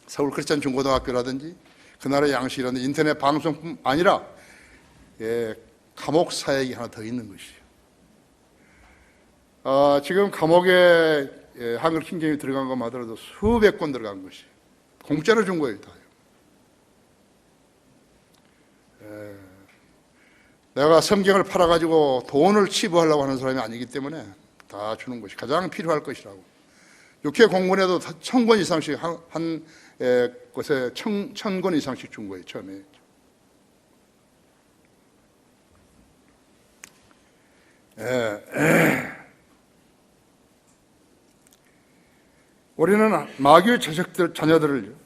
서울 크리스찬 중고등학교라든지 그 나라의 양식이라든지 인터넷 방송뿐 아니라 감옥 사역이 하나 더 있는 것이에요. 지금 감옥에 한글 킹제임이 들어간 것만 하더라도 수백 권 들어간 것이 공짜로 준 거예요. 다요. 내가 성경을 팔아가지고 돈을 치부하려고 하는 사람이 아니기 때문에 다 주는 것이 가장 필요할 것이라고. 육회 공문에도 1000권 이상씩 한 곳에 1000권 이상씩 준 거예요. 처음에. 우리는 마귀 자녀들을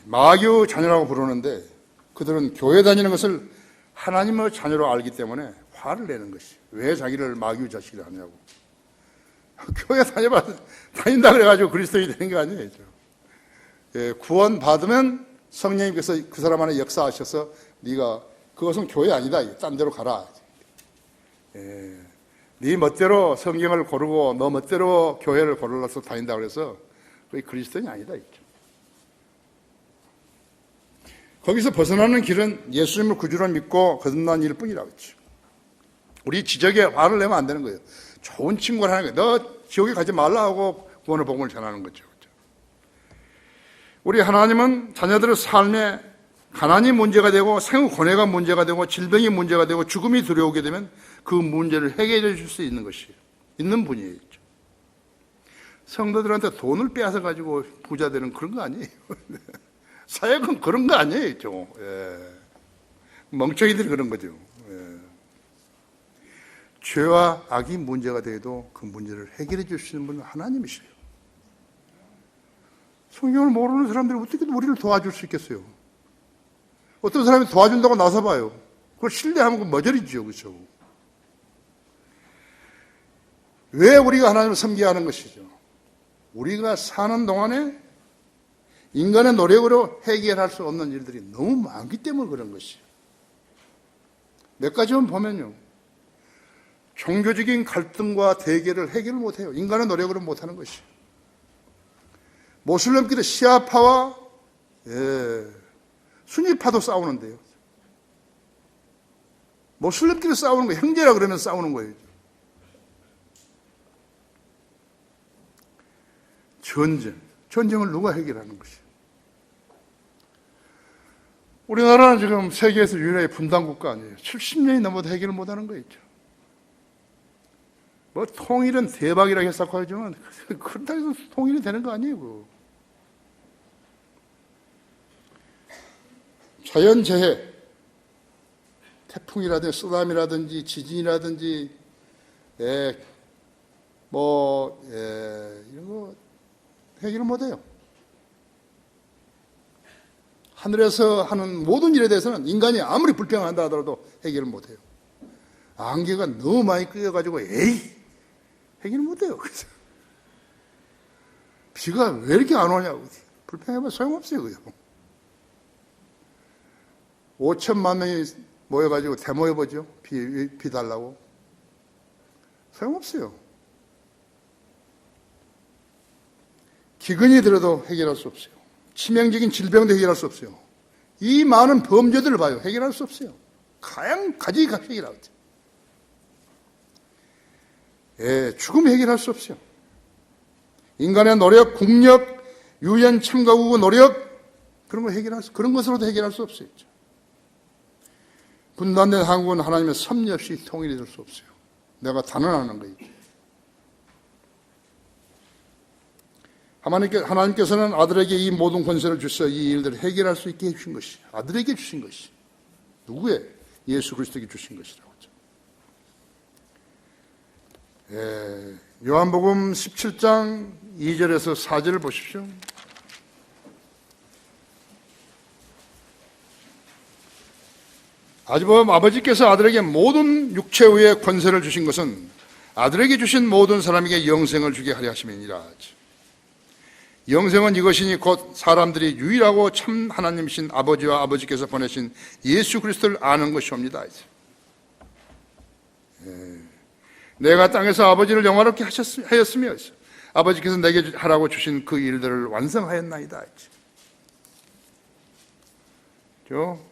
마귀 자녀라고 부르는데 그들은 교회 다니는 것을 하나님의 자녀로 알기 때문에 화를 내는 것이. 왜 자기를 마귀 자식이라 하냐고. 교회 다닌다 그래가지고 그리스도인이 되는 거 아니에요. 구원 받으면 성령님께서 그 사람 안에 역사하셔서 네가 그것은 교회 아니다. 딴 데로 가라. 네 멋대로 성경을 고르고 너 멋대로 교회를 고르러서 다닌다 그래서 그게 그리스도인이 아니다. 거기서 벗어나는 길은 예수님을 구주로 믿고 거듭난 일 뿐이라고 했죠. 우리 지적에 화를 내면 안 되는 거예요. 좋은 친구를 하는 거예요. 너 지옥에 가지 말라 하고 구원의 복음을 전하는 거죠. 우리 하나님은 자녀들의 삶에 가난이 문제가 되고 생후고뇌가 문제가 되고 질병이 문제가 되고 죽음이 들어오게 되면 그 문제를 해결해 줄 수 있는 것이에요. 있는 분이에요. 성도들한테 돈을 빼앗아 가지고 부자 되는 그런 거 아니에요. 사역은 그런 거 아니에요. 멍청이들이 그런 거죠. 죄와 악이 문제가 돼도 그 문제를 해결해 줄 수 있는 분은 하나님이시래요. 성경을 모르는 사람들이 어떻게 우리를 도와줄 수 있겠어요? 어떤 사람이 도와준다고 나서봐요. 그걸 신뢰하면 그 머저리죠. 그렇죠? 왜 우리가 하나님을 섬겨야 하는 것이죠? 우리가 사는 동안에 인간의 노력으로 해결할 수 없는 일들이 너무 많기 때문에 그런 것이에요. 몇 가지만 보면요. 종교적인 갈등과 대결을 해결을 못해요. 인간의 노력으로 못하는 것이에요. 모슬렘끼리 시아파와 수니파도 싸우는데요. 모슬렘끼리 싸우는 거예요. 형제라 그러면 싸우는 거예요. 전쟁을 누가 해결하는 것이에요? 우리나라는 지금 세계에서 유일하게 분단국가 아니에요. 70년이 넘어도 해결을 못하는 거예요. 뭐 통일은 대박이라고 했었고 하지만 그렇다 해서 통일이 되는 거 아니에요. 자연재해, 태풍이라든지 쓰나미라든지 지진이라든지 이런 거 해결을 못해요. 하늘에서 하는 모든 일에 대해서는 인간이 아무리 불평한다 하더라도 해결을 못해요. 안개가 너무 많이 끓여가지고 해결을 못해요. 그래서 비가 왜 이렇게 안 오냐고 불평해봐 소용없어요. 그죠? 5천만 명이 모여가지고 데모해보죠. 비 달라고. 소용없어요. 기근이 들어도 해결할 수 없어요. 치명적인 질병도 해결할 수 없어요. 이 많은 범죄들을 봐요. 해결할 수 없어요. 가지 해결하죠. 죽음 해결할 수 없어요. 인간의 노력, 국력, 유엔 참가국 노력 그런 거 그런 것으로도 해결할 수 없어요. 분단된 한국은 하나님의 섭리 없이 통일이 될 수 없어요. 내가 단언하는 거예요. 하나님께서는 아들에게 이 모든 권세를 주셔 이 일들을 해결할 수 있게 해주신 것이 아들에게 주신 것이 누구의? 예수 그리스도에게 주신 것이라고 하죠. 요한복음 17장 2절에서 4절을 보십시오. 아버지께서 아들에게 모든 육체 위에 권세를 주신 것은 아들에게 주신 모든 사람에게 영생을 주게 하려 하심이니라. 영생은 이것이니 곧 사람들이 유일하고 참 하나님이신 아버지와 아버지께서 보내신 예수 그리스도를 아는 것이옵니다. 내가 땅에서 아버지를 영화롭게 하였으며 아버지께서 내게 하라고 주신 그 일들을 완성하였나이다. 그렇죠?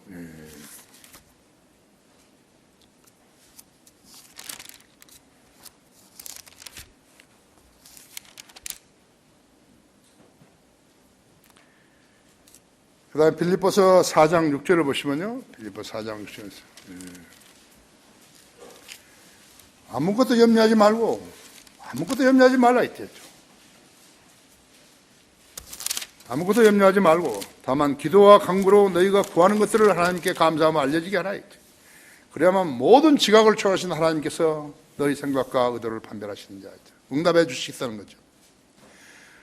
그 다음에 빌립보서 4장 6절을 보시면요. 빌립보서 4장 6절에서 아무것도 염려하지 말라 했죠. 아무것도 염려하지 말고 다만 기도와 간구로 너희가 구하는 것들을 하나님께 감사하며 알려지게 하라 했죠. 그래야만 모든 지각을 초월하신 하나님께서 너희 생각과 의도를 판별하시는 자죠. 응답해 주시겠다는 거죠.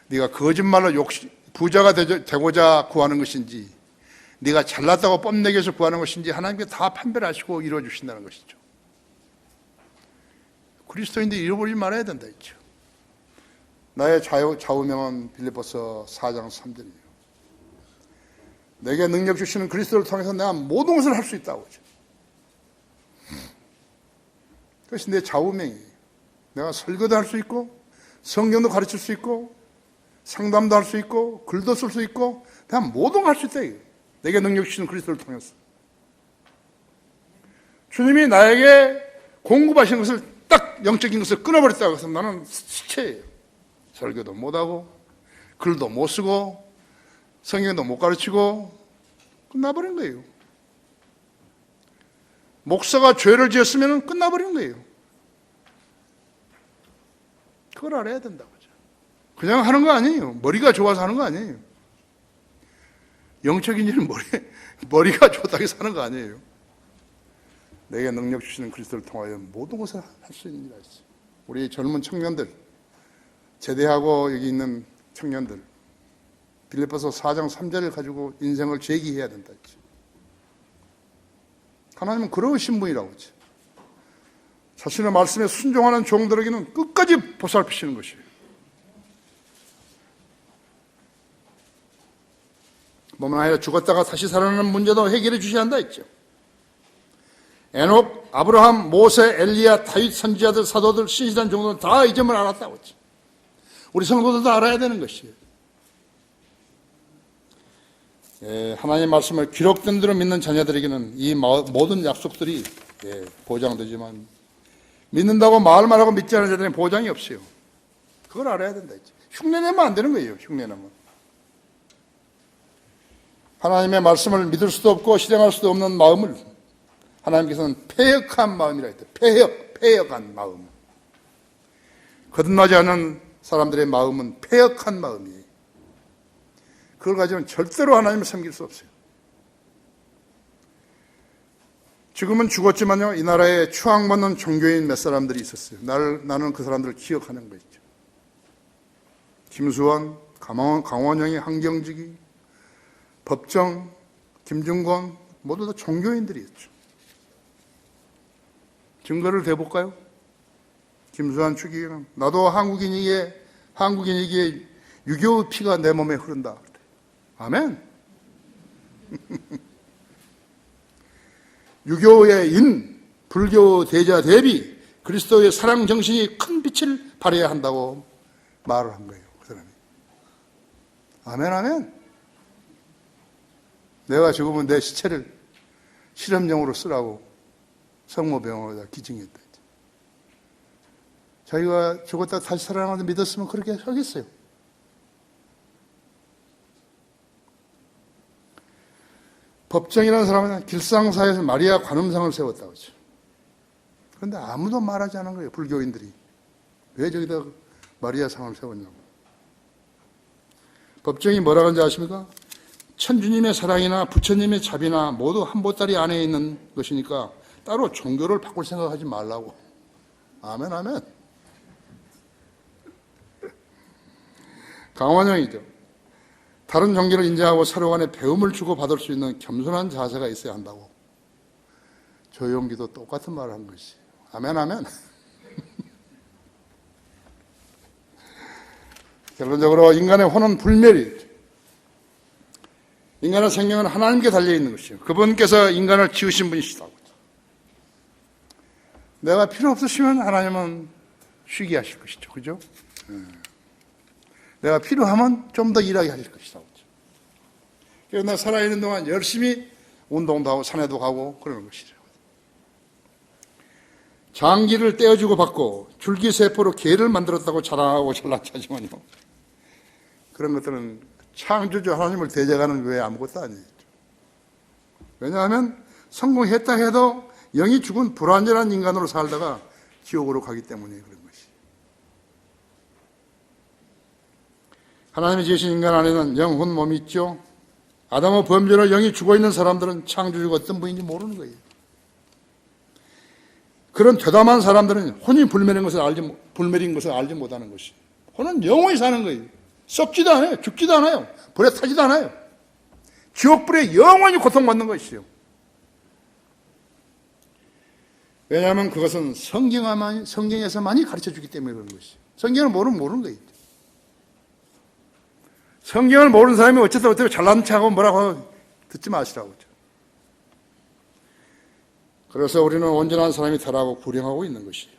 네가 거짓말로 부자가 되고자 구하는 것인지 네가 잘났다고 뽐내기 위해서 구하는 것인지 하나님께 다 판별하시고 이루어 주신다는 것이죠. 그리스도인들이 잃어버리지 말아야 된다 했죠. 나의 좌우명은 빌립보서 4장 3절이에요. 내게 능력 주시는 그리스도를 통해서 내가 모든 것을 할 수 있다고 하죠. 그것이 내 좌우명이에요. 내가 설교도 할 수 있고 성경도 가르칠 수 있고 상담도 할 수 있고 글도 쓸 수 있고 그냥 모든 걸 할 수 있다. 내게 능력 주시는 그리스도를 통해서. 주님이 나에게 공급하시는 것을 딱 영적인 것을 끊어버렸다고 해서 나는 시체예요. 설교도 못하고 글도 못 쓰고 성경도 못 가르치고 끝나버린 거예요. 목사가 죄를 지었으면 끝나버린 거예요. 그걸 알아야 된다고. 그냥 하는 거 아니에요. 머리가 좋아서 하는 거 아니에요. 영적인 일은 머리가 좋다고 해서 하는 거 아니에요. 내게 능력 주시는 그리스도를 통하여 모든 것을 할 수 있는 일이 있어요. 우리 젊은 청년들, 제대하고 여기 있는 청년들, 빌립보서 4장 3절을 가지고 인생을 제기해야 된다 했죠. 하나님은 그러신 분이라고 했죠. 자신의 말씀에 순종하는 종들에게는 끝까지 보살피시는 것이에요. 뿐만 아니라 죽었다가 다시 살아나는 문제도 해결해 주셔야 한다 했죠. 에녹, 아브라함, 모세, 엘리야, 다윗 선지자들, 사도들, 신실한 종들은 다 이 점을 알았다고 했죠. 우리 성도들도 알아야 되는 것이에요. 하나님의 말씀을 기록된 대로 믿는 자녀들에게는 이 모든 약속들이 보장되지만 믿는다고 말만 하고 믿지 않는 자들은 보장이 없어요. 그걸 알아야 된다 했죠. 흉내내면 안 되는 거예요. 흉내내면. 하나님의 말씀을 믿을 수도 없고 실행할 수도 없는 마음을 하나님께서는 패역한 마음이라 했다. 패역한 마음. 거듭나지 않은 사람들의 마음은 패역한 마음이에요. 그걸 가지고는 절대로 하나님을 섬길 수 없어요. 지금은 죽었지만요, 이 나라에 추앙받는 종교인 몇 사람들이 있었어요. 나는 그 사람들을 기억하는 것이죠. 김수원, 강원영이, 한경직이, 법정, 김중권 모두 다 종교인들이었죠. 증거를 대볼까요? 김수환 추기경은 나도 한국인이기에 6.25 피가 내 몸에 흐른다. 아멘. 6.25의 인, 불교 대자 대비 그리스도의 사랑 정신이 큰 빛을 발해야 한다고 말을 한 거예요. 그 사람이. 아멘, 아멘. 내가 죽으면 내 시체를 실험용으로 쓰라고 성모병원에다 기증했다. 자기가 죽었다 다시 살아나서 믿었으면 그렇게 하겠어요. 법정이라는 사람은 길상사에서 마리아 관음상을 세웠다고 하죠. 그런데 아무도 말하지 않은 거예요. 불교인들이. 왜 저기다 마리아 상을 세웠냐고. 법정이 뭐라고 하는지 아십니까? 천주님의 사랑이나 부처님의 자비나 모두 한 보따리 안에 있는 것이니까 따로 종교를 바꿀 생각하지 말라고. 아멘, 아멘. 강원영이죠. 다른 종교를 인정하고 서로 간에 배움을 주고받을 수 있는 겸손한 자세가 있어야 한다고. 조용기도 똑같은 말을 한 것이. 아멘, 아멘. 결론적으로 인간의 혼은 불멸이, 인간의 생명은 하나님께 달려있는 것이요, 그분께서 인간을 지으신 분이시다고. 내가 필요 없으시면 하나님은 쉬게 하실 것이죠. 그죠? 내가 필요하면 좀 더 일하게 하실 것이다고. 그래서 나 살아있는 동안 열심히 운동도 하고 산에도 가고 그러는 것이죠. 장기를 떼어주고 받고 줄기세포로 개를 만들었다고 자랑하고 잘났지만요, 그런 것들은 창조주 하나님을 대적하는 외에 아무것도 아니죠. 왜냐하면 성공했다 해도 영이 죽은 불완전한 인간으로 살다가 지옥으로 가기 때문에 그런 것이. 하나님이 지으신 인간 안에는 영혼 몸이 있죠. 아담의 범죄로 영이 죽어있는 사람들은 창조주가 어떤 분인지 모르는 거예요. 그런 되담한 사람들은 혼이 불멸인 것을 알지 못하는 것이. 혼은 영원히 사는 거예요. 썩지도 않아요. 죽지도 않아요. 불에 타지도 않아요. 지옥불에 영원히 고통받는 것이요. 왜냐하면 그것은 성경에서만이 가르쳐주기 때문에 그런 것이요. 성경을 모르는 거예요. 성경을 모르는 사람이 어쨌든 잘난 척하고 뭐라고 듣지 마시라고. 그래서 우리는 온전한 사람이 되라고 구령하고 있는 것이에요.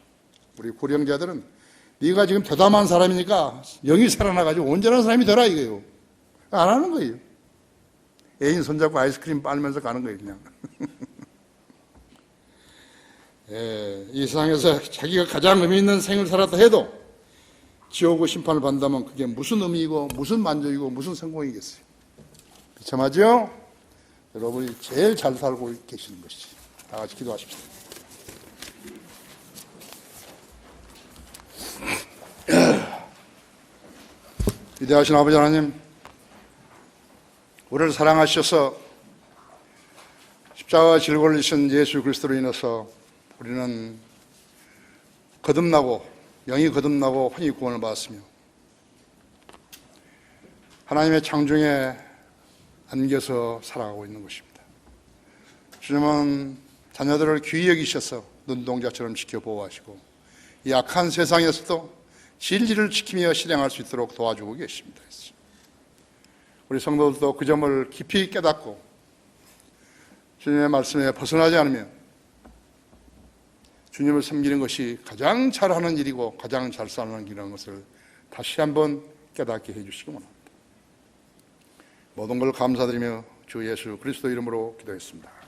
우리 구령자들은 네가 지금 대담한 사람이니까 영이 살아나가지고 온전한 사람이 되라 이거예요. 안 하는 거예요. 애인 손잡고 아이스크림 빨면서 가는 거예요, 그냥. 이 세상에서 자기가 가장 의미 있는 생을 살았다 해도 지옥의 심판을 받는다면 그게 무슨 의미이고 무슨 만족이고 무슨 성공이겠어요. 비참하죠? 여러분이 제일 잘 살고 계시는 것이. 다 같이 기도하십시다. 위대하신 아버지 하나님, 우리를 사랑하셔서 십자가 질고를 지신 예수 그리스도로 인해서 우리는 거듭나고 영이 거듭나고 혼이 구원을 받았으며 하나님의 창중에 안겨서 살아가고 있는 것입니다. 주님은 자녀들을 귀히 여기셔서 눈동자처럼 지켜 보호하시고 이 악한 세상에서도 진리를 지키며 실행할 수 있도록 도와주고 계십니다. 우리 성도들도 그 점을 깊이 깨닫고 주님의 말씀에 벗어나지 않으면 주님을 섬기는 것이 가장 잘하는 일이고 가장 잘 사는 길이라는 것을 다시 한번 깨닫게 해주시기 원합니다. 모든 걸 감사드리며 주 예수 그리스도 이름으로 기도했습니다.